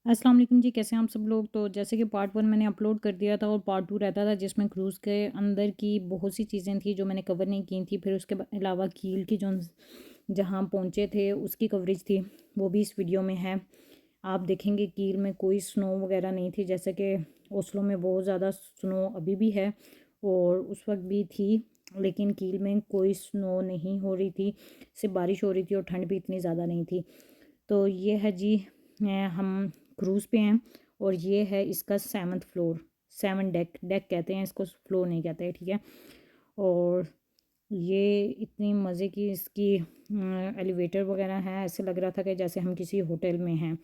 अस्सलाम वालेकुम जी, कैसे हैं आप सब लोग। तो जैसे कि पार्ट 1 मैंने अपलोड कर दिया था और पार्ट 2 रहता था जिसमें क्रूज़ के अंदर की बहुत सी चीज़ें थी जो मैंने कवर नहीं की थी। फिर उसके अलावा कील की जो जहाँ पहुँचे थे उसकी कवरेज थी, वो भी इस वीडियो में है। आप देखेंगे कील में कोई स्नो वगैरह नहीं थी, जैसे कि ओस्लो में बहुत ज़्यादा स्नो अभी भी है और उस वक्त भी थी, लेकिन कील में कोई स्नो नहीं हो रही थी, सिर्फ बारिश हो रही थी और ठंड भी इतनी ज़्यादा नहीं थी। तो ये है जी, हम क्रूज़ पे हैं और ये है इसका 7th फ्लोर। 7 डेक डेक कहते हैं इसको, फ्लोर नहीं कहते हैं, ठीक है। और ये इतनी मज़े की इसकी एलिवेटर वगैरह है, ऐसे लग रहा था कि जैसे हम किसी होटल में हैं।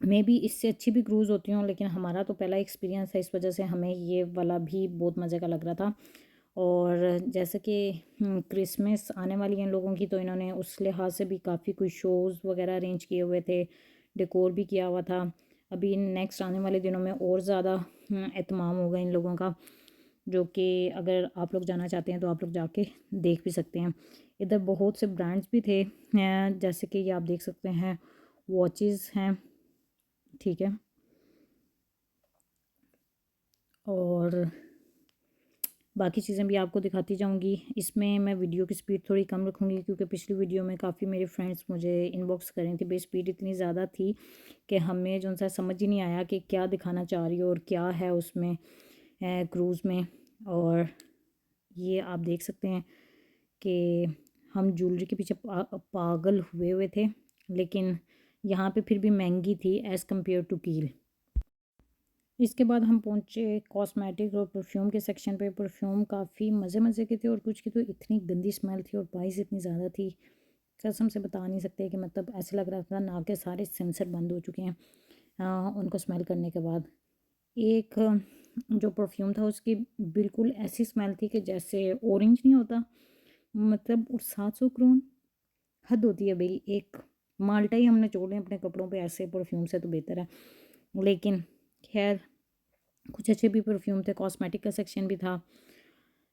मे बी इससे अच्छी भी क्रूज़ होती हूँ, लेकिन हमारा तो पहला एक्सपीरियंस है, इस वजह से हमें ये वाला भी बहुत मज़े का लग रहा था। और जैसे कि क्रिसमस आने वाली हैं लोगों की, तो इन्होंने उस लिहाज से भी काफ़ी कुछ शोज़ वगैरह अरेंज किए हुए थे, डेकोर भी किया हुआ था। अभी नेक्स्ट आने वाले दिनों में और ज़्यादा एहतमाम होगा इन लोगों का, जो कि अगर आप लोग जाना चाहते हैं तो आप लोग जाके देख भी सकते हैं। इधर बहुत से ब्रांड्स भी थे, जैसे कि ये आप देख सकते हैं, वॉचेस हैं, ठीक है। और बाकी चीज़ें भी आपको दिखाती जाऊंगी। इसमें मैं वीडियो की स्पीड थोड़ी कम रखूंगी, क्योंकि पिछली वीडियो में काफ़ी मेरे फ्रेंड्स मुझे इनबॉक्स कर रही थी भाई स्पीड इतनी ज़्यादा थी कि हमें जो सा समझ ही नहीं आया कि क्या दिखाना चाह रही हो और क्या है उसमें क्रूज़ में। और ये आप देख सकते हैं कि हम ज्वेलरी के पीछे पागल हुए हुए थे, लेकिन यहाँ पे फिर भी महंगी थी एज़ कम्पेयर टू कील। इसके बाद हम पहुँचे कॉस्मेटिक और परफ्यूम के सेक्शन पे। परफ्यूम काफ़ी मज़े मज़े के थे और कुछ की तो इतनी गंदी स्मेल थी और प्राइस इतनी ज़्यादा थी, कसम से बता नहीं सकते कि मतलब ऐसे लग रहा था नाक के सारे सेंसर बंद हो चुके हैं उनको स्मेल करने के बाद। एक जो परफ्यूम था उसकी बिल्कुल ऐसी स्मेल थी कि जैसे ऑरेंज नहीं होता, मतलब। और 700 क्रोन, हद होती है भाई। एक माल्टा ही हमने छोड़ लें अपने कपड़ों पे ऐसे परफ्यूम से, तो बेहतर है। लेकिन खैर, कुछ अच्छे भी परफ्यूम थे, कॉस्मेटिक का सेक्शन भी था,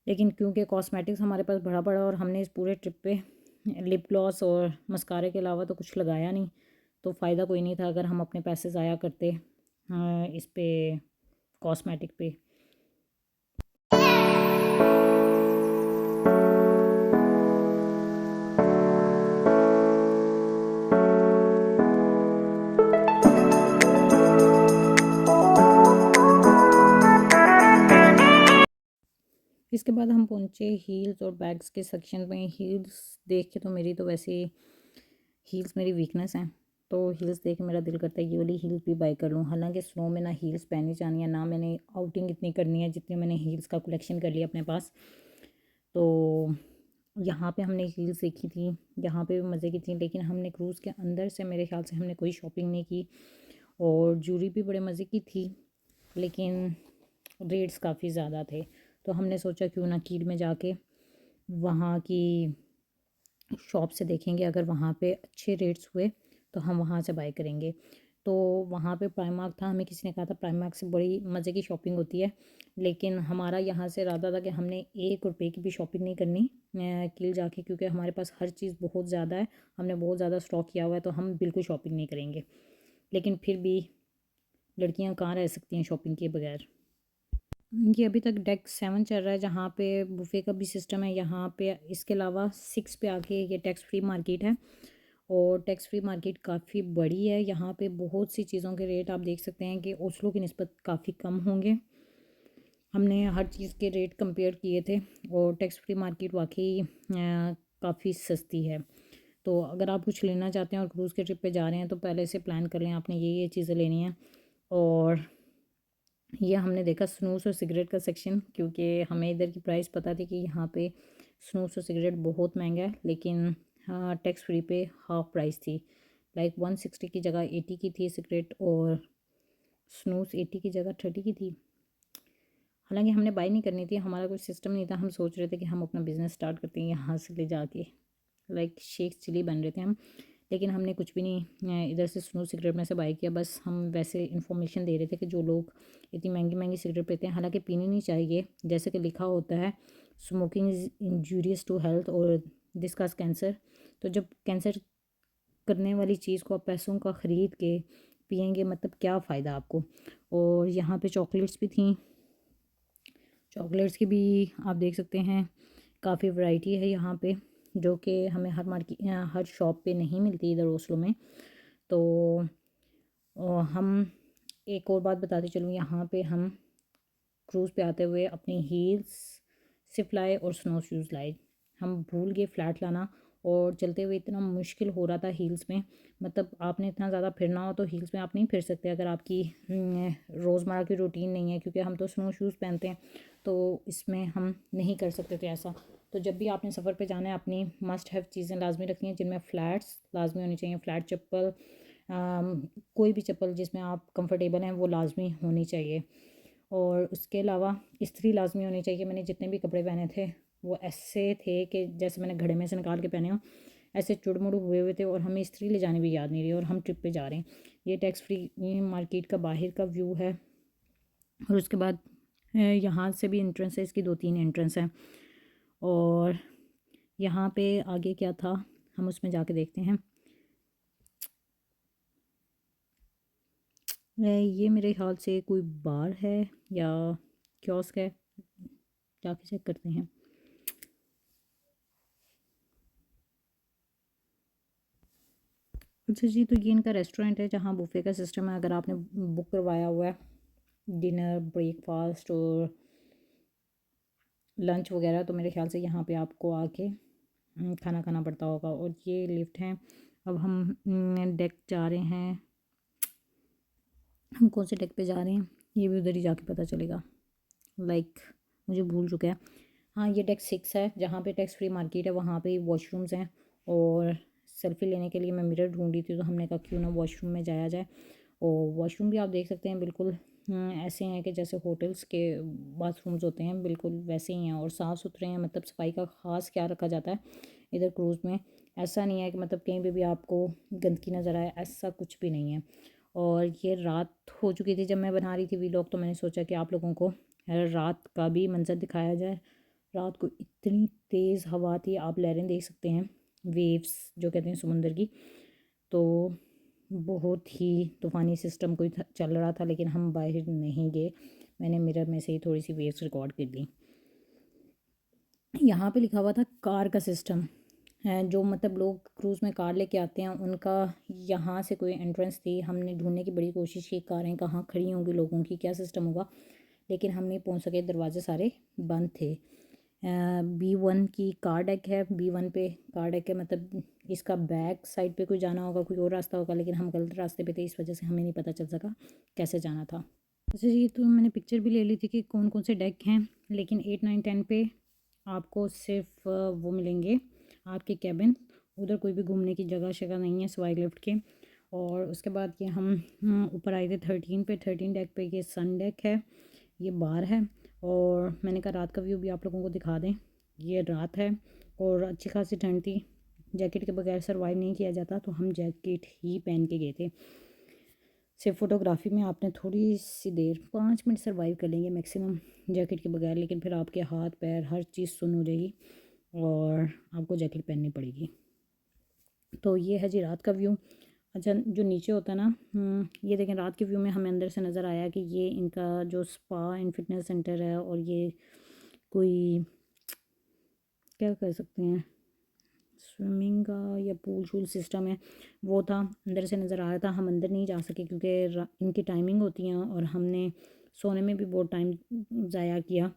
लेकिन क्योंकि कॉस्मेटिक्स हमारे पास बड़ा बड़ा और हमने इस पूरे ट्रिप पे लिप ग्लॉस और मस्कारे के अलावा तो कुछ लगाया नहीं, तो फ़ायदा कोई नहीं था अगर हम अपने पैसे ज़ाया करते इस पे, कॉस्मेटिक पे। इसके बाद हम पहुँचे हील्स और बैग्स के सेक्शन में। हील्स देख के तो मेरी तो वैसे हील्स मेरी वीकनेस हैं, तो हील्स देख के मेरा दिल करता है ये वाली हील्स भी बाय कर लूँ। हालांकि स्नो में ना हील्स पहनी जानी है, ना मैंने आउटिंग इतनी करनी है जितनी मैंने हील्स का कलेक्शन कर लिया अपने पास। तो यहाँ पे हमने हील्स देखी थी, यहाँ पे भी मज़े की थी, लेकिन हमने क्रूज़ के अंदर से मेरे ख्याल से हमने कोई शॉपिंग नहीं की। और ज्वेलरी भी बड़े मज़े की थी, लेकिन रेट्स काफ़ी ज़्यादा थे। तो हमने सोचा क्यों ना कील में जाके वहाँ की शॉप से देखेंगे, अगर वहाँ पे अच्छे रेट्स हुए तो हम वहाँ से बाय करेंगे। तो वहाँ पे प्राइमार्क था, हमें किसी ने कहा था प्राइमार्क से बड़ी मज़े की शॉपिंग होती है, लेकिन हमारा यहाँ से इरादा था कि हमने 1 रुपये की भी शॉपिंग नहीं करनी कील जाके, क्योंकि हमारे पास हर चीज़ बहुत ज़्यादा है, हमने बहुत ज़्यादा स्टॉक किया हुआ है, तो हम बिल्कुल शॉपिंग नहीं करेंगे। लेकिन फिर भी लड़कियाँ कहाँ रह सकती हैं शॉपिंग किए बगैर। ये अभी तक डेक 7 चल रहा है, जहाँ पे बुफ़े का भी सिस्टम है यहाँ पे। इसके अलावा 6 पे आके ये टैक्स फ्री मार्केट है, और टैक्स फ्री मार्केट काफ़ी बड़ी है। यहाँ पे बहुत सी चीज़ों के रेट आप देख सकते हैं कि ओस्लो की निस्बत काफ़ी कम होंगे। हमने हर चीज़ के रेट कंपेयर किए थे, और टैक्स फ्री मार्केट वाकई काफ़ी सस्ती है। तो अगर आप कुछ लेना चाहते हैं और क्रूज़ के ट्रिप पे जा रहे हैं, तो पहले से प्लान कर लें आपने ये चीज़ें लेनी है। और ये हमने देखा स्नूस और सिगरेट का सेक्शन, क्योंकि हमें इधर की प्राइस पता थी कि यहाँ पे स्नूस और सिगरेट बहुत महंगा है, लेकिन हाँ टैक्स फ्री पे हाफ प्राइस थी। लाइक 160 की जगह 80 की थी सिगरेट, और स्नूस 80 की जगह 30 की थी। हालांकि हमने बाई नहीं करनी थी, हमारा कोई सिस्टम नहीं था, हम सोच रहे थे कि हम अपना बिज़नेस स्टार्ट करते हैं यहाँ से ले जाके, लाइक शेख चिली बन रहे थे हम। लेकिन हमने कुछ भी नहीं इधर से स्नो सिगरेट में से बाई किया, बस हम वैसे इन्फॉर्मेशन दे रहे थे कि जो लोग इतनी महंगी महंगी सिगरेट पीते हैं, हालांकि पीनी नहीं चाहिए, जैसे कि लिखा होता है smoking is injurious to health और दिस काज कैंसर। तो जब कैंसर करने वाली चीज़ को आप पैसों का ख़रीद के पिएंगे मतलब क्या फ़ायदा आपको। और यहाँ पे चॉकलेट्स भी थी, चॉकलेट्स की भी आप देख सकते हैं काफ़ी वैरायटी है यहाँ पे, जो कि हमें हर शॉप पे नहीं मिलती इधर ओस्लो में। तो हम एक और बात बताते चलूँ, यहाँ पे हम क्रूज़ पे आते हुए अपनी हील्स सिर्फ लाए और स्नो शूज़ लाए। हम भूल गए फ्लैट लाना, और चलते हुए इतना मुश्किल हो रहा था हील्स में, मतलब आपने इतना ज़्यादा फिरना हो तो हील्स में आप नहीं फिर सकते अगर आपकी रोज़मर्रा की रूटीन नहीं है, क्योंकि हम तो स्नो शूज़ पहनते हैं, तो इसमें हम नहीं कर सकते थे ऐसा। तो जब भी आपने सफ़र पे जाना है, अपनी मस्ट हैव चीज़ें लाजमी रखनी है, जिनमें फ़्लैट्स लाजमी होनी चाहिए। फ़्लैट चप्पल, कोई भी चप्पल जिसमें आप कंफर्टेबल हैं वो लाजमी होनी चाहिए। और उसके अलावा इस्त्री लाजमी होनी चाहिए। मैंने जितने भी कपड़े पहने थे वो ऐसे थे कि जैसे मैंने घड़े में से निकाल के पहने हो, ऐसे चुड़मुड़ हुए हुए थे, और हमें इस्त्री ले जाने भी याद नहीं रही, और हम ट्रिप पे जा रहे हैं। ये टैक्स फ्री मार्केट का बाहर का व्यू है। और उसके बाद यहाँ से भी एंट्रेंस है, इसकी 2-3 एंट्रेंस हैं। और यहाँ पे आगे क्या था हम उसमें जाके देखते हैं। ये मेरे ख्याल से कोई बार है या कियोस्क है, जाके चेक करते हैं। अच्छा जी, तो ये इनका रेस्टोरेंट है जहाँ बुफ़े का सिस्टम है। अगर आपने बुक करवाया हुआ है डिनर, ब्रेकफास्ट और लंच वगैरह, तो मेरे ख्याल से यहाँ पे आपको आके खाना खाना पड़ता होगा। और ये लिफ्ट है। अब हम डेक जा रहे हैं, हम कौन से डेक पे जा रहे हैं ये भी उधर ही जाके पता चलेगा। मुझे भूल चुका है। हाँ, ये डेक 6 है, जहाँ पे टैक्स फ्री मार्केट है, वहाँ पे वॉशरूम्स हैं। और सेल्फ़ी लेने के लिए मैं मिरर ढूंढ रही थी, तो हमने कहा क्यों ना वॉशरूम में जाया जाए। और वॉशरूम भी आप देख सकते हैं बिल्कुल ऐसे हैं कि जैसे होटल्स के बाथरूम्स होते हैं, बिल्कुल वैसे ही हैं और साफ़ सुथरे हैं। मतलब सफाई का ख़ास ख्याल रखा जाता है इधर क्रूज़ में। ऐसा नहीं है कि मतलब कहीं पे भी आपको गंदगी नज़र आए, ऐसा कुछ भी नहीं है। और ये रात हो चुकी थी जब मैं बना रही थी वीलॉग, तो मैंने सोचा कि आप लोगों को रात का भी मंज़र दिखाया जाए। रात को इतनी तेज़ हवा थी, आप लहरें देख सकते हैं, वेव्स जो कहते हैं समुंदर की। तो बहुत ही तूफ़ानी सिस्टम कोई चल रहा था, लेकिन हम बाहर नहीं गए। मैंने मिरर में से ही थोड़ी सी वेव्स रिकॉर्ड कर ली। यहाँ पे लिखा हुआ था कार का सिस्टम है, जो मतलब लोग क्रूज़ में कार लेके आते हैं उनका यहाँ से कोई एंट्रेंस थी। हमने ढूंढने की बड़ी कोशिश की कारें कहाँ खड़ी होंगी, लोगों की क्या सिस्टम होगा, लेकिन हम नहीं पहुँच सके, दरवाजे सारे बंद थे। B1 की कार डेक है। B1 पे कार डेक है, मतलब इसका बैक साइड पे कोई जाना होगा, कोई और रास्ता होगा, लेकिन हम गलत रास्ते पे थे, इस वजह से हमें नहीं पता चल सका कैसे जाना था। अच्छा जी, तो मैंने पिक्चर भी ले ली थी कि कौन कौन से डेक हैं, लेकिन 8, 9, 10 पे आपको सिर्फ वो मिलेंगे आपके कैबिन। उधर कोई भी घूमने की जगह शगह नहीं है सिवाय लिफ्ट के। और उसके बाद ये हम ऊपर आए थे 13 पे। 13 डेक पे ये सन डेक है, ये बार है। और मैंने कहा रात का व्यू भी आप लोगों को दिखा दें। ये रात है और अच्छी खासी ठंड थी, जैकेट के बगैर सर्वाइव नहीं किया जाता, तो हम जैकेट ही पहन के गए थे। सिर्फ फ़ोटोग्राफी में आपने थोड़ी सी देर 5 मिनट सर्वाइव कर लेंगे मैक्सिमम जैकेट के बगैर, लेकिन फिर आपके हाथ पैर हर चीज़ सुन्न हो जाएगी और आपको जैकेट पहननी पड़ेगी। तो ये है जी रात का व्यू। अच्छा, जो नीचे होता है ना, ये देखें, रात के व्यू में हमें अंदर से नज़र आया कि ये इनका जो स्पा एंड फिटनेस सेंटर है, और ये कोई क्या कर सकते हैं, स्विमिंग का या पूल शूल सिस्टम है, वो था। अंदर से नज़र आ रहा था। हम अंदर नहीं जा सके क्योंकि इनकी टाइमिंग होती हैं, और हमने सोने में भी बहुत टाइम ज़ाया किया।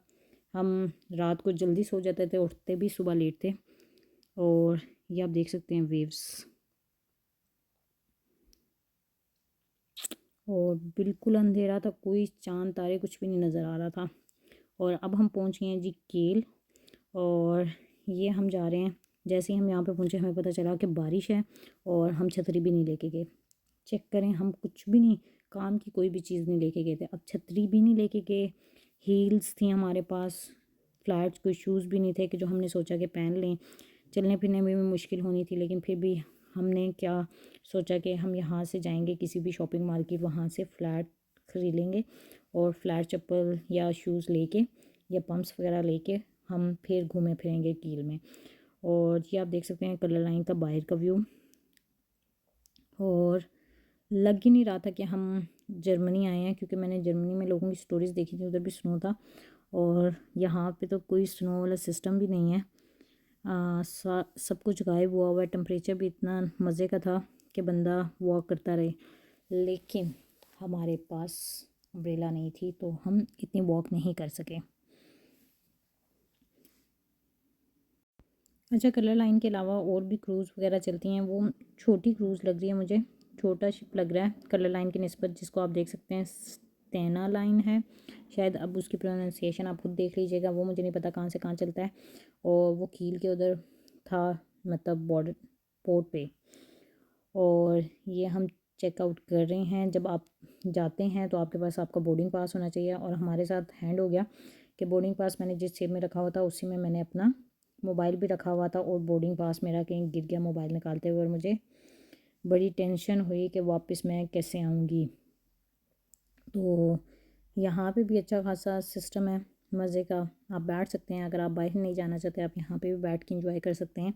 हम रात को जल्दी सो जाते थे, उठते भी सुबह लेट थे। और ये आप देख सकते हैं वेव्स, और बिल्कुल अंधेरा था, कोई चांद तारे कुछ भी नहीं नज़र आ रहा था। और अब हम पहुंच गए हैं जी केल, और ये हम जा रहे हैं। जैसे ही हम यहाँ पे पहुँचे हमें पता चला कि बारिश है, और हम छतरी भी नहीं लेके गए। चेक करें, हम कुछ भी नहीं, काम की कोई भी चीज़ नहीं लेके गए थे। अब छतरी भी नहीं लेके गए, हील्स थी हमारे पास, फ्लैट्स कोई शूज़ भी नहीं थे कि जो हमने सोचा कि पहन लें। चलने फिरने में भी मुश्किल होनी थी, लेकिन फिर भी हमने क्या सोचा कि हम यहाँ से जाएंगे किसी भी शॉपिंग मॉल की, वहाँ से फ़्लैट खरीद लेंगे, और फ्लैट चप्पल या शूज़ लेके या पम्प्स वगैरह लेके हम फिर घूमे फिरेंगे कील में। और ये आप देख सकते हैं कलर लाइन का बाहर का व्यू। और लग ही नहीं रहा था कि हम जर्मनी आए हैं, क्योंकि मैंने जर्मनी में लोगों की स्टोरीज़ देखी थी, उधर भी स्नो था और यहाँ पे तो कोई स्नो वाला सिस्टम भी नहीं है। सब कुछ गायब हुआ हुआ है। टेम्परेचर भी इतना मज़े का था कि बंदा वॉक करता रहे, लेकिन हमारे पास अम्ब्रेला नहीं थी तो हम इतनी वॉक नहीं कर सके। अच्छा, कलर लाइन के अलावा और भी क्रूज़ वगैरह चलती हैं, वो छोटी क्रूज़ लग रही है मुझे, छोटा शिप लग रहा है कलर लाइन की निस्बत, जिसको आप देख सकते हैं स्टेना लाइन है शायद। अब उसकी प्रोनाउंसिएशन आप खुद देख लीजिएगा, वो मुझे नहीं पता कहाँ से कहाँ चलता है। और वो कील के उधर था, मतलब बॉर्डर पोर्ट पे। और ये हम चेकआउट कर रहे हैं। जब आप जाते हैं तो आपके पास आपका बोर्डिंग पास होना चाहिए, और हमारे साथ हैंड हो गया कि बोर्डिंग पास मैंने जिस जेब में रखा हुआ था उसी में मैंने अपना मोबाइल भी रखा हुआ था, और बोर्डिंग पास मेरा कहीं गिर गया मोबाइल निकालते हुए, और मुझे बड़ी टेंशन हुई कि वापस मैं कैसे आऊँगी। तो यहाँ पे भी अच्छा खासा सिस्टम है मज़े का, आप बैठ सकते हैं। अगर आप बाहर नहीं जाना चाहते, आप यहाँ पे भी बैठ के इंजॉय कर सकते हैं।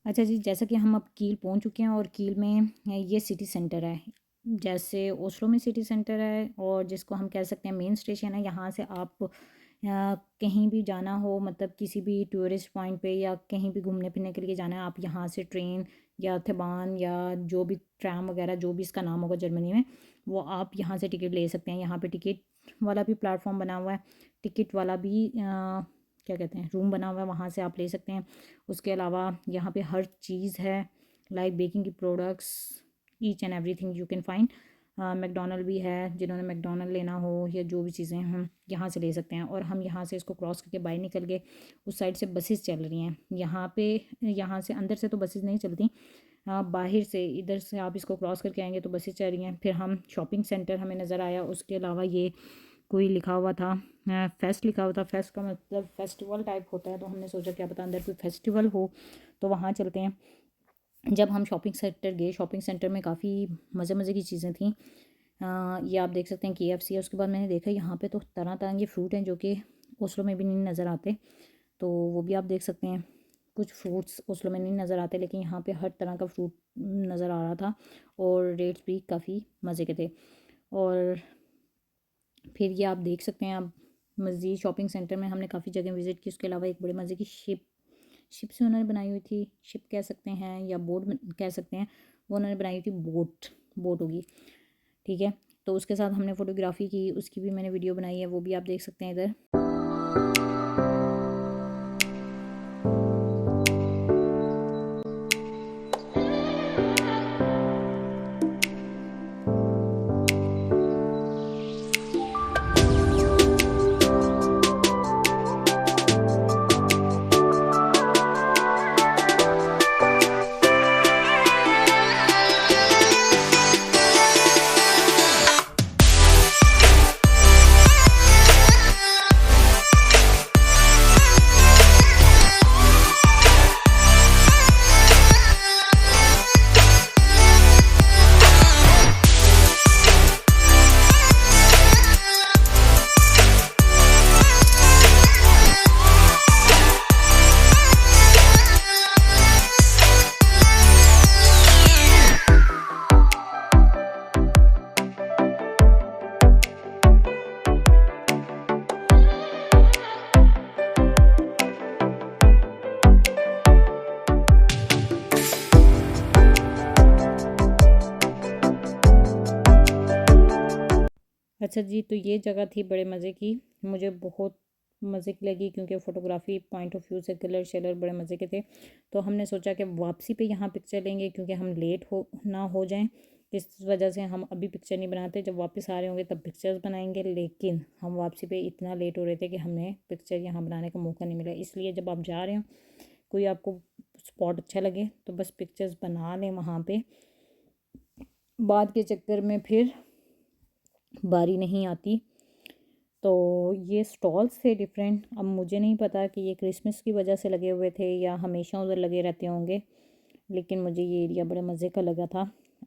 अच्छा जी, जैसा कि हम अब कील पहुंच चुके हैं, और कील में ये सिटी सेंटर है। जैसे ओस्लो में सिटी सेंटर है, और जिसको हम कह सकते हैं मेन स्टेशन है। यहाँ से आप कहीं भी जाना हो, मतलब किसी भी टूरिस्ट पॉइंट पे या कहीं भी घूमने फिरने के लिए जाना है, आप यहाँ से ट्रेन या थेबान या जो भी ट्रैम वगैरह जो भी इसका नाम होगा जर्मनी में, वो आप यहाँ से टिकट ले सकते हैं। यहाँ पे टिकट वाला भी प्लेटफॉर्म बना हुआ है, टिकट वाला भी क्या कहते हैं रूम बना हुआ है, वहाँ से आप ले सकते हैं। उसके अलावा यहाँ पे हर चीज़ है, लाइक बेकिंग की products, each and everything you can find. McDonald भी है, जिन्होंने मैकडोनल्ड लेना हो या जो भी चीज़ें हम यहाँ से ले सकते हैं। और हम यहाँ से इसको क्रॉस करके बाहर निकल गए, उस साइड से बसेस चल रही हैं यहाँ पे। यहाँ से अंदर से तो बसेस नहीं चलती, बाहर से इधर से आप इसको क्रॉस करके आएंगे तो बसेस चल रही हैं। फिर हम शॉपिंग सेंटर हमें नज़र आया, उसके अलावा ये कोई लिखा हुआ था, फेस्ट लिखा हुआ था। फेस्ट का मतलब फेस्टिवल टाइप होता है, तो हमने सोचा क्या पता अंदर कोई फेस्टिवल हो, तो वहाँ चलते हैं। जब हम शॉपिंग सेंटर गए, शॉपिंग सेंटर में काफ़ी मज़े की चीज़ें थी। ये आप देख सकते हैं KFC है। उसके बाद मैंने देखा यहाँ पे तो तरह तरह के फ्रूट हैं जो कि ओस्लो में भी नहीं नज़र आते, तो वो भी आप देख सकते हैं। कुछ फ्रूट्स ओस्लो में नहीं नज़र आते, लेकिन यहाँ पे हर तरह का फ्रूट नज़र आ रहा था, और रेट्स भी काफ़ी मज़े के थे। और फिर ये आप देख सकते हैं, आप मज़ीद शॉपिंग सेंटर में हमने काफ़ी जगह विज़िट की। उसके अलावा एक बड़े मज़े की शिप से उन्होंने बनाई हुई थी, शिप कह सकते हैं या बोट कह सकते हैं, वो उन्होंने बनाई हुई थी। बोट होगी, ठीक है। तो उसके साथ हमने फ़ोटोग्राफ़ी की, उसकी भी मैंने वीडियो बनाई है, वो भी आप देख सकते हैं इधर। अच्छा जी, तो ये जगह थी बड़े मज़े की, मुझे बहुत मज़े की लगी क्योंकि फ़ोटोग्राफ़ी पॉइंट ऑफ व्यू से कलर शलर बड़े मज़े के थे। तो हमने सोचा कि वापसी पे यहाँ पिक्चर लेंगे क्योंकि हम लेट हो ना हो जाएं, इस वजह से हम अभी पिक्चर नहीं बनाते, जब वापस आ रहे होंगे तब पिक्चर्स बनाएंगे। लेकिन हम वापसी पे इतना लेट हो रहे थे कि हमें पिक्चर यहाँ बनाने का मौका नहीं मिला। इसलिए जब आप जा रहे हो, कोई आपको स्पॉट अच्छा लगे तो बस पिक्चर्स बना लें वहाँ पे, बाद के चक्कर में फिर बारी नहीं आती। तो ये स्टॉल्स थे डिफरेंट। अब मुझे नहीं पता कि ये क्रिसमस की वजह से लगे हुए थे या हमेशा उधर लगे रहते होंगे, लेकिन मुझे ये एरिया बड़े मज़े का लगा था।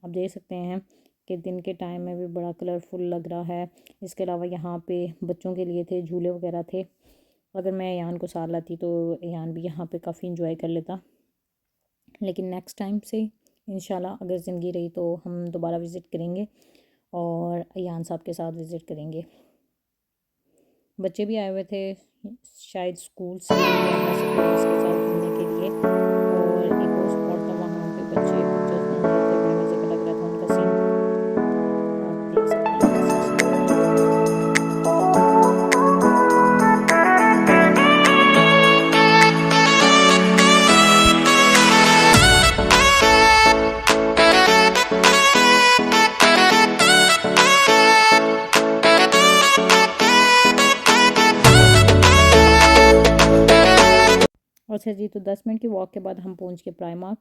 आप देख सकते हैं कि दिन के टाइम में भी बड़ा कलरफुल लग रहा है। इसके अलावा यहाँ पे बच्चों के लिए थे, झूले वगैरह थे। अगर मैं अयान को साथ लाती तो अयान भी यहाँ पे काफ़ी इंजॉय कर लेता। लेकिन नेक्स्ट टाइम से इंशाल्लाह अगर ज़िंदगी रही तो हम दोबारा विज़िट करेंगे और अयान साहब के साथ विज़िट करेंगे। बच्चे भी आए हुए थे शायद स्कूल से या उसके साथ घूमने के लिए। और एक और स्पॉट था वहाँ पे बच्चे पिक्चर्स बना रहे थे, बड़े मज़े का लग रहा था उनका सीन, आप देख सकते हैं। अच्छा जी, तो 10 मिनट की वॉक के बाद हम पहुँच गए प्राइमार्क।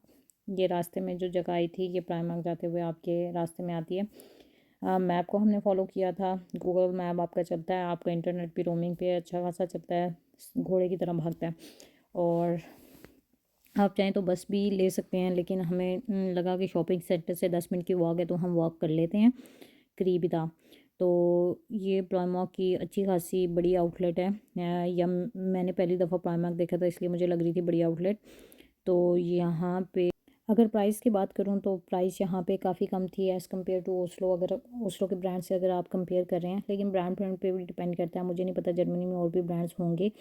ये रास्ते में जो जगह आई थी, ये प्राइमार्क जाते हुए आपके रास्ते में आती है। मैप को हमने फॉलो किया था, गूगल मैप आपका चलता है, आपका इंटरनेट भी रोमिंग पे अच्छा खासा चलता है, घोड़े की तरह भागता है। और आप चाहें तो बस भी ले सकते हैं, लेकिन हमें लगा कि शॉपिंग सेंटर से 10 मिनट की वॉक है तो हम वॉक कर लेते हैं, करीब ही था। तो ये प्राइमार्क की अच्छी खासी बड़ी आउटलेट है, या मैंने पहली दफ़ा प्राइमार्क देखा था इसलिए मुझे लग रही थी बड़ी आउटलेट। तो यहाँ पे अगर प्राइस की बात करूँ तो प्राइस यहाँ पे काफ़ी कम थी एज़ कम्पेयर टू ओस्लो। अगर ओस्लो के ब्रांड से अगर आप कंपेयर कर रहे हैं, लेकिन ब्रांड पे भी डिपेंड करता है। मुझे नहीं पता, जर्मनी में और भी ब्रांड्स होंगे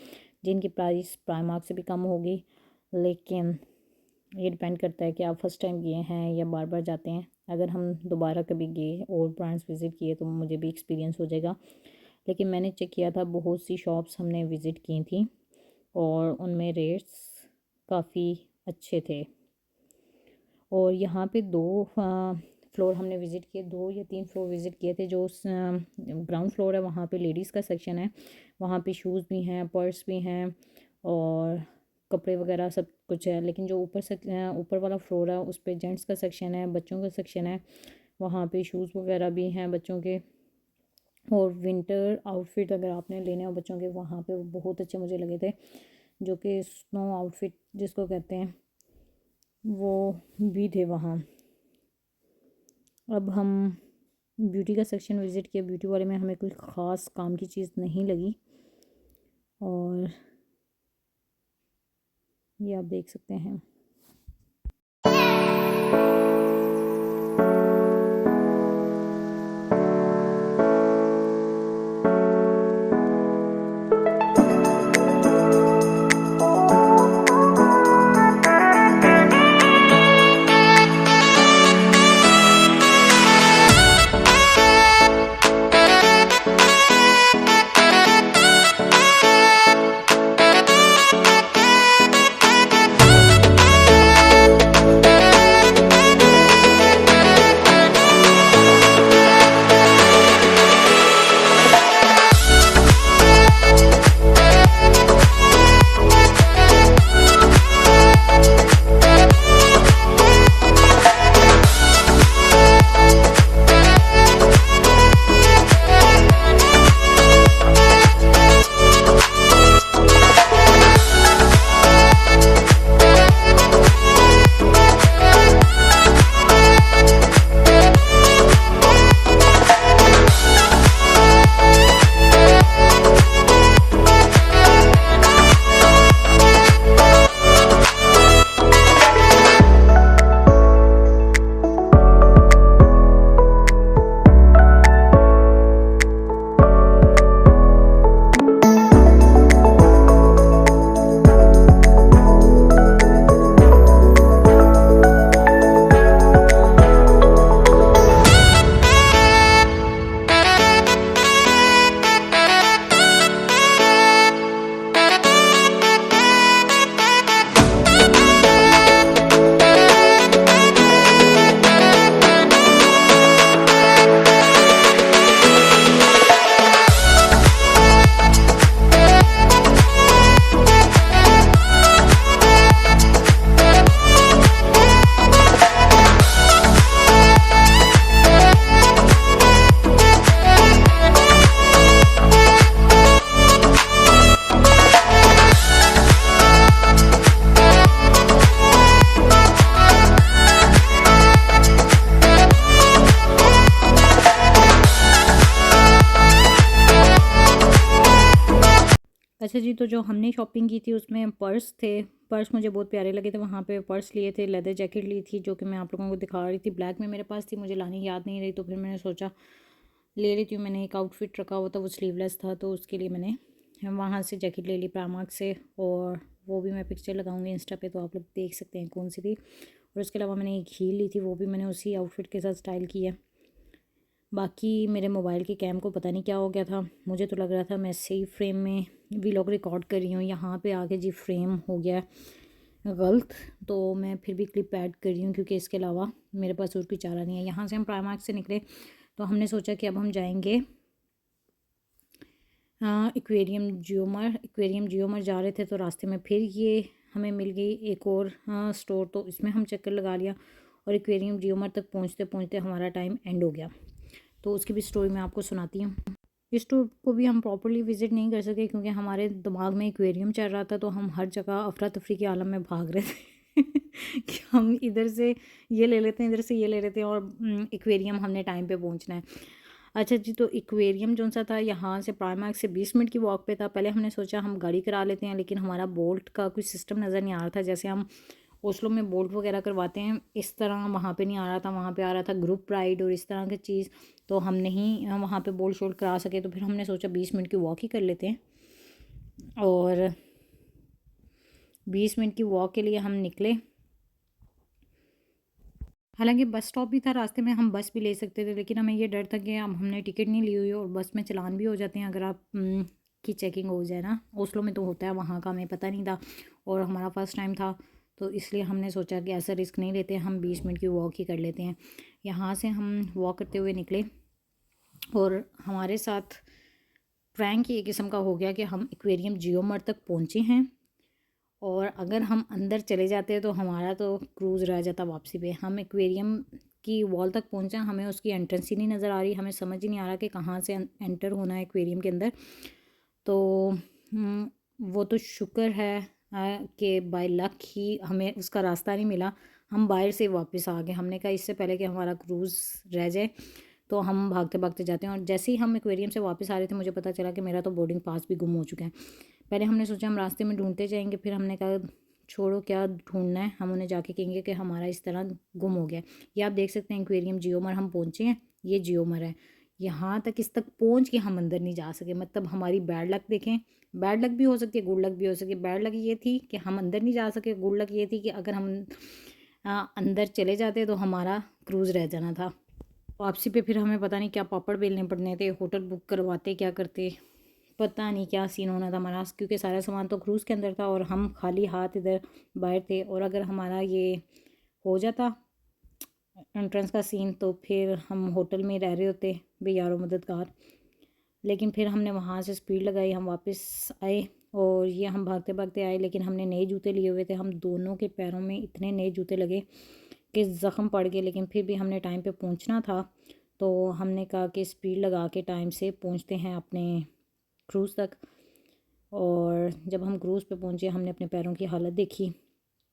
जिनकी प्राइस प्राइमार्क से भी कम होगी, लेकिन ये डिपेंड करता है कि आप फर्स्ट टाइम गए हैं या बार बार जाते हैं। अगर हम दोबारा कभी गए और ब्रांड्स विज़िट किए तो मुझे भी एक्सपीरियंस हो जाएगा। लेकिन मैंने चेक किया था, बहुत सी शॉप्स हमने विज़िट की थी और उनमें रेट्स काफ़ी अच्छे थे। और यहाँ पे 2 फ्लोर हमने विज़िट किए, 2 या 3 फ्लोर विज़िट किए थे। जो ग्राउंड फ्लोर है वहाँ पे लेडीज़ का सेक्शन है, वहाँ पे शूज़ भी हैं, पर्स भी हैं और कपड़े वगैरह सब कुछ है। लेकिन जो ऊपर वाला फ्लोर है उस पर जेंट्स का सेक्शन है, बच्चों का सेक्शन है, वहाँ पे शूज़ वगैरह भी हैं बच्चों के। और विंटर आउटफिट अगर आपने लेने हो बच्चों के, वहाँ पे बहुत अच्छे मुझे लगे थे, जो कि स्नो आउटफिट जिसको कहते हैं वो भी थे वहाँ। अब हम ब्यूटी का सेक्शन विज़िट किया, ब्यूटी वाले में हमें कोई ख़ास काम की चीज़ नहीं लगी। और ये आप देख सकते हैं। अच्छा जी, तो जो हमने शॉपिंग की थी उसमें पर्स थे। पर्स मुझे बहुत प्यारे लगे थे, वहाँ पे पर्स लिए थे, लेदर जैकेट ली थी जो कि मैं आप लोगों को दिखा रही थी। ब्लैक में मेरे पास थी, मुझे लाने की याद नहीं रही, तो फिर मैंने सोचा ले लेती हूँ। मैंने एक आउटफिट रखा हुआ था, वो स्लीवलेस था, तो उसके लिए मैंने वहाँ से जैकेट ले ली प्रामार्क से, और वो भी मैं पिक्चर लगाऊंगी इंस्टा पे, तो आप लोग देख सकते हैं कौन सी थी। और उसके अलावा मैंने एक हील ली थी, वो भी मैंने उसी आउटफिट के साथ स्टाइल की है। बाकी मेरे मोबाइल के कैम को पता नहीं क्या हो गया था, मुझे तो लग रहा था मैं सही फ्रेम में वीलॉग रिकॉर्ड कर रही हूँ, यहाँ पे आके जी फ्रेम हो गया गलत। तो मैं फिर भी क्लिप ऐड कर रही हूँ क्योंकि इसके अलावा मेरे पास और कोई चारा नहीं है। यहाँ से हम प्राइमार्क से निकले तो हमने सोचा कि अब हम जाएंगे एक्वेरियम जियोमर जा रहे थे, तो रास्ते में फिर ये हमें मिल गई एक और स्टोर, तो इसमें हम चक्कर लगा लिया और एक्वेरियम जियोमर तक पहुँचते पहुँचते हमारा टाइम एंड हो गया। तो उसकी भी स्टोरी मैं आपको सुनाती हूँ। इस स्टोर को भी हम प्रॉपर्ली विज़िट नहीं कर सके क्योंकि हमारे दिमाग में एक्वेरियम चल रहा था, तो हम हर जगह अफरा तफरी के आलम में भाग रहे थे कि हम इधर से ये ले लेते हैं, इधर से ये ले लेते हैं, और एक्वेरियम हमने टाइम पे पहुंचना है। अच्छा जी, तो एक्वेरियम जो सा था यहाँ से प्राइमार्क से 20 मिनट की वॉक पे था। पहले हमने सोचा हम गाड़ी करा लेते हैं, लेकिन हमारा बोल्ट का कुछ सिस्टम नज़र नहीं आ रहा था। जैसे हम ओस्लो में बोल्ट वगैरह करवाते हैं इस तरह वहाँ पे नहीं आ रहा था, वहाँ पे आ रहा था ग्रुप राइड और इस तरह की चीज़, तो हम नहीं वहाँ पे बोल्ट शोल्ट करा सके। तो फिर हमने सोचा 20 मिनट की वॉक ही कर लेते हैं, और 20 मिनट की वॉक के लिए हम निकले। हालांकि बस स्टॉप भी था रास्ते में, हम बस भी ले सकते थे, लेकिन हमें ये डर था कि अब हमने टिकट नहीं ली हुई और बस में चलान भी हो जाते हैं अगर आप की चेकिंग हो जाए ना। ओस्लो में तो होता है, वहाँ का हमें पता नहीं था और हमारा फर्स्ट टाइम था, तो इसलिए हमने सोचा कि ऐसा रिस्क नहीं लेते, हम 20 मिनट की वॉक ही कर लेते हैं। यहाँ से हम वॉक करते हुए निकले और हमारे साथ प्रैंक ये किस्म का हो गया कि हम एक्वेरियम जियोमर तक पहुँचे हैं, और अगर हम अंदर चले जाते तो हमारा तो क्रूज़ रह जाता वापसी पे। हम एक्वेरियम की वॉल तक पहुँचे, हमें उसकी एंट्रेंस ही नहीं नज़र आ रही, हमें समझ ही नहीं आ रहा कि कहाँ से एंटर होना है एक्वेरियम के अंदर। तो वो तो शुक्र है कि बाय लक ही हमें उसका रास्ता नहीं मिला, हम बाहर से वापस आ गए। हमने कहा इससे पहले कि हमारा क्रूज़ रह जाए तो हम भागते भागते जाते हैं। और जैसे ही हम एक्वेरियम से वापस आ रहे थे मुझे पता चला कि मेरा तो बोर्डिंग पास भी गुम हो चुका है। पहले हमने सोचा हम रास्ते में ढूंढते जाएंगे, फिर हमने कहा छोड़ो क्या ढूंढना है, हम उन्हें जाके कहेंगे कि हमारा इस तरह गुम हो गया। ये आप देख सकते हैं एक्वेरियम जियोमर हम पहुँचे हैं, ये जियोमर है। यहाँ तक इस तक पहुँच के हम अंदर नहीं जा सके, मतलब हमारी बैड लक देखें। बैड लक भी हो सकती है, गुड लक भी हो सकती है। बैड लक ये थी कि हम अंदर नहीं जा सके, गुड लक ये थी कि अगर हम अंदर चले जाते तो हमारा क्रूज़ रह जाना था। वापसी पे फिर हमें पता नहीं क्या पापड़ बेलने पड़ने थे, होटल बुक करवाते क्या करते, पता नहीं क्या सीन होना था हमारा, क्योंकि सारा सामान तो क्रूज़ के अंदर था और हम खाली हाथ इधर बाहर थे। और अगर हमारा ये हो जाता एंट्रेंस का सीन तो फिर हम होटल में रह रहे होते बेयारो मददगार। लेकिन फिर हमने वहाँ से स्पीड लगाई, हम वापस आए और ये हम भागते भागते आए, लेकिन हमने नए जूते लिए हुए थे। हम दोनों के पैरों में इतने नए जूते लगे कि ज़ख़म पड़ गए, लेकिन फिर भी हमने टाइम पे पहुंचना था, तो हमने कहा कि स्पीड लगा के टाइम से पहुंचते हैं अपने क्रूज़ तक। और जब हम क्रूज़ पे पहुंचे हमने अपने पैरों की हालत देखी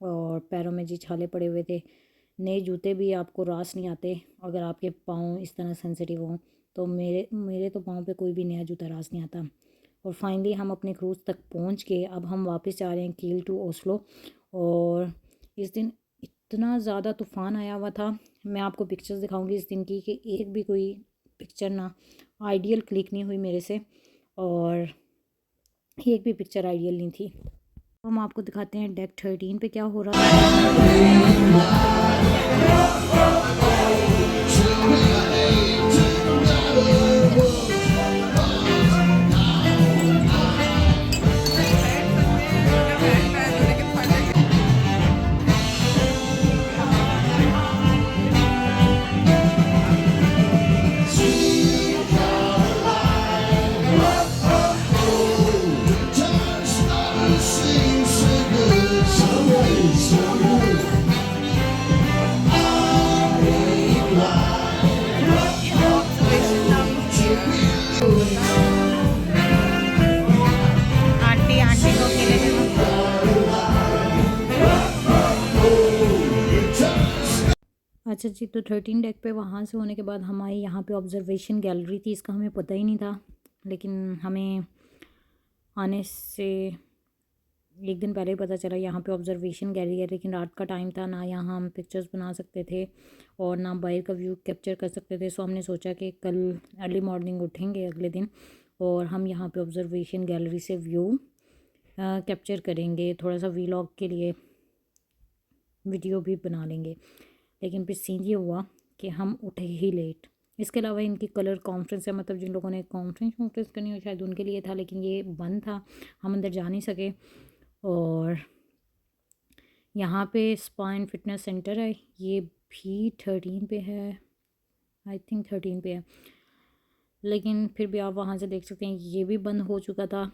और पैरों में जी छाले पड़े हुए थे। नए जूते भी आपको रास नहीं आते अगर आपके पाँव इस तरह सेंसिटिव हों, तो मेरे मेरे तो पाँव पे कोई भी नया जूता रास नहीं आता। और फाइनली हम अपने क्रूज़ तक पहुंच के अब हम वापस जा रहे हैं कील टू ओस्लो। और इस दिन इतना ज़्यादा तूफ़ान आया हुआ था, मैं आपको पिक्चर्स दिखाऊंगी इस दिन की कि एक भी कोई पिक्चर ना आइडियल क्लिक नहीं हुई मेरे से, और एक भी पिक्चर आइडियल नहीं थी। तो हम आपको दिखाते हैं डेक 13 पे क्या हो रहा आंटी आंटी को अकेले में अच्छा जी, तो 13 डेक पे वहाँ से होने के बाद हमारी यहाँ पे ऑब्जर्वेशन गैलरी थी, इसका हमें पता ही नहीं था, लेकिन हमें आने से एक दिन पहले ही पता चला यहाँ पे ऑब्जर्वेशन गैलरी है, लेकिन रात का टाइम था, ना यहाँ हम पिक्चर्स बना सकते थे और ना बाहर का व्यू कैप्चर कर सकते थे। सो हमने सोचा कि कल अर्ली मॉर्निंग उठेंगे अगले दिन और हम यहाँ पे ऑब्जर्वेशन गैलरी से व्यू कैप्चर करेंगे, थोड़ा सा वीलॉग के लिए वीडियो भी बना लेंगे। लेकिन फिर सीन ये हुआ कि हम उठे ही लेट। इसके अलावा इनकी कलर कॉन्फ्रेंस है, मतलब जिन लोगों ने कॉन्फ्रेंस करनी हो शायद उनके लिए था, लेकिन ये बंद था, हम अंदर जा नहीं सके। और यहाँ पे स्पा एंड फिटनेस सेंटर है, ये भी 13 पे है, आई थिंक 13 पे है, लेकिन फिर भी आप वहाँ से देख सकते हैं ये भी बंद हो चुका था।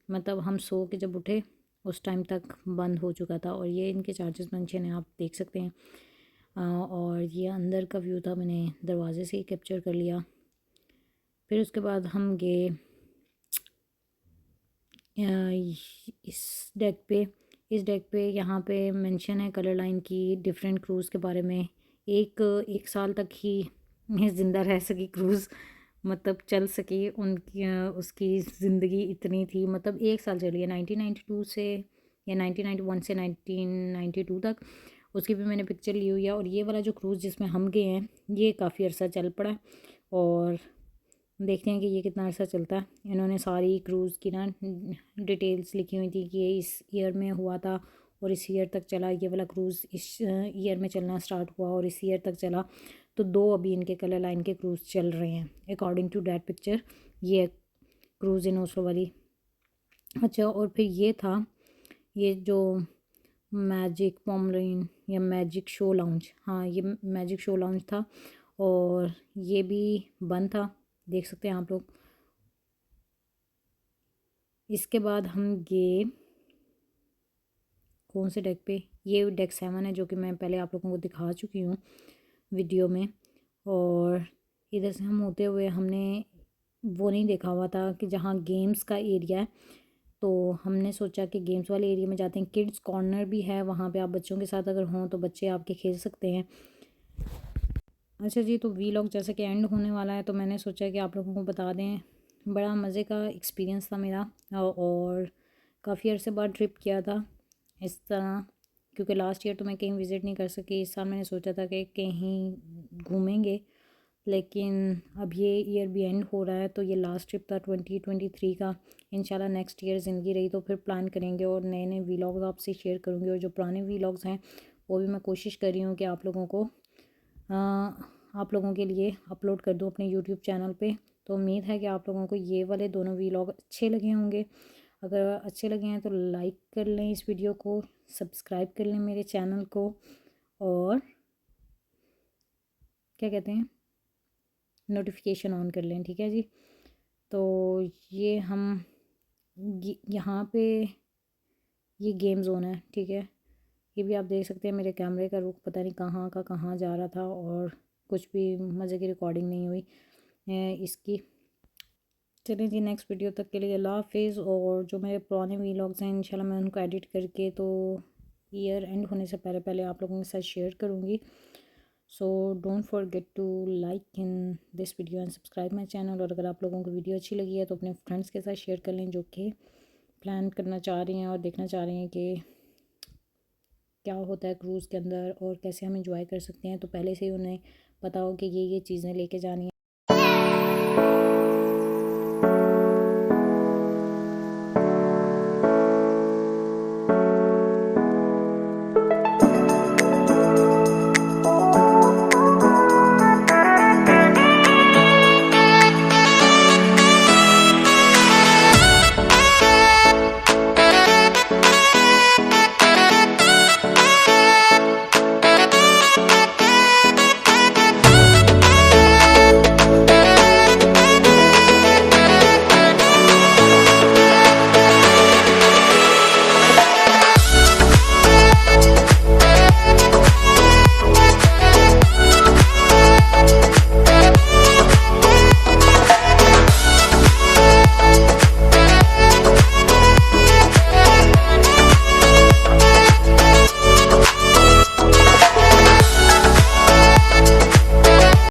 मतलब हम सो के जब उठे उस टाइम तक बंद हो चुका था। और ये इनके चार्जेस मेंशन हैं, आप देख सकते हैं। और ये अंदर का व्यू था, मैंने दरवाजे से ही कैप्चर कर लिया। फिर उसके बाद हम गए इस डेक पे यहाँ पे मेंशन है कलर लाइन की डिफरेंट क्रूज़ के बारे में। एक साल तक ही ज़िंदा रह सकी क्रूज़, मतलब चल सकी उनकी, उसकी ज़िंदगी इतनी थी, मतलब एक साल चली है 1992 से या 1991 से 1992 तक। उसकी भी मैंने पिक्चर ली हुई है। और ये वाला जो क्रूज़ जिसमें हम गए हैं ये काफ़ी अर्सा चल पड़ा और देखते हैं कि ये कितना अर्सा चलता है। इन्होंने सारी क्रूज़ की ना डिटेल्स लिखी हुई थी कि ये इस ईयर में हुआ था और इस ईयर तक चला, ये वाला क्रूज़ इस ईयर में चलना स्टार्ट हुआ और इस ईयर तक चला। तो 2 अभी इनके कलर लाइन के क्रूज़ चल रहे हैं अकॉर्डिंग टू डैट पिक्चर, ये क्रूज़ इन ओस्लो वाली। अच्छा, और फिर ये था ये जो मैजिक पॉमरेन या मैजिक शो लाउंज, हाँ ये मैजिक शो लाउंज था और ये भी बंद था, देख सकते हैं आप लोग। इसके बाद हम गए कौन से डेक पे, ये डेक 7 है जो कि मैं पहले आप लोगों को दिखा चुकी हूँ वीडियो में। और इधर से हम होते हुए हमने वो नहीं देखा हुआ था कि जहाँ गेम्स का एरिया है, तो हमने सोचा कि गेम्स वाले एरिया में जाते हैं। किड्स कॉर्नर भी है वहाँ पे, आप बच्चों के साथ अगर हों तो बच्चे आपके खेल सकते हैं। अच्छा जी, तो वीलॉग जैसे कि एंड होने वाला है तो मैंने सोचा कि आप लोगों को बता दें, बड़ा मज़े का एक्सपीरियंस था मेरा और काफ़ी अर्से बाद ट्रिप किया था इस तरह, क्योंकि लास्ट ईयर तो मैं कहीं विज़िट नहीं कर सकी। इस साल मैंने सोचा था कि कहीं घूमेंगे, लेकिन अब ये ईयर भी एंड हो रहा है तो ये लास्ट ट्रिप था 2023 का। इंशाल्लाह नेक्स्ट ईयर ज़िंदगी रही तो फिर प्लान करेंगे और नए नए वीलॉग्स आपसे शेयर करूँगी। और जो पुराने वीलॉग्स हैं वो भी मैं कोशिश कर रही हूँ कि आप लोगों के लिए अपलोड कर दूँ अपने यूट्यूब चैनल पे। तो उम्मीद है कि आप लोगों को ये वाले दोनों वीलॉग अच्छे लगे होंगे। अगर अच्छे लगे हैं तो लाइक कर लें इस वीडियो को, सब्सक्राइब कर लें मेरे चैनल को और क्या कहते हैं नोटिफिकेशन ऑन कर लें, ठीक है जी। तो ये हम यहाँ पे ये गेम जोन है, ठीक है। ये भी आप देख सकते हैं मेरे कैमरे का रुख पता नहीं कहाँ का कहाँ जा रहा था और कुछ भी मज़े की रिकॉर्डिंग नहीं हुई इसकी। चलिए जी, नेक्स्ट वीडियो तक के लिए अल्लाह हाफिज़। और जो मेरे पुराने वीलॉग्स हैं इंशाल्लाह मैं उनको एडिट करके तो ईयर एंड होने से पहले पहले आप लोगों के साथ शेयर करूँगी। So don't forget to like in this video and subscribe my channel. और अगर आप लोगों को वीडियो अच्छी लगी है तो अपने फ्रेंड्स के साथ शेयर कर लें जो कि प्लान करना चाह रही हैं और देखना चाह रही हैं कि क्या होता है क्रूज़ के अंदर और कैसे हम इंजॉय कर सकते हैं। तो पहले से ही उन्हें पता हो कि ये चीज़ें लेके जानी है।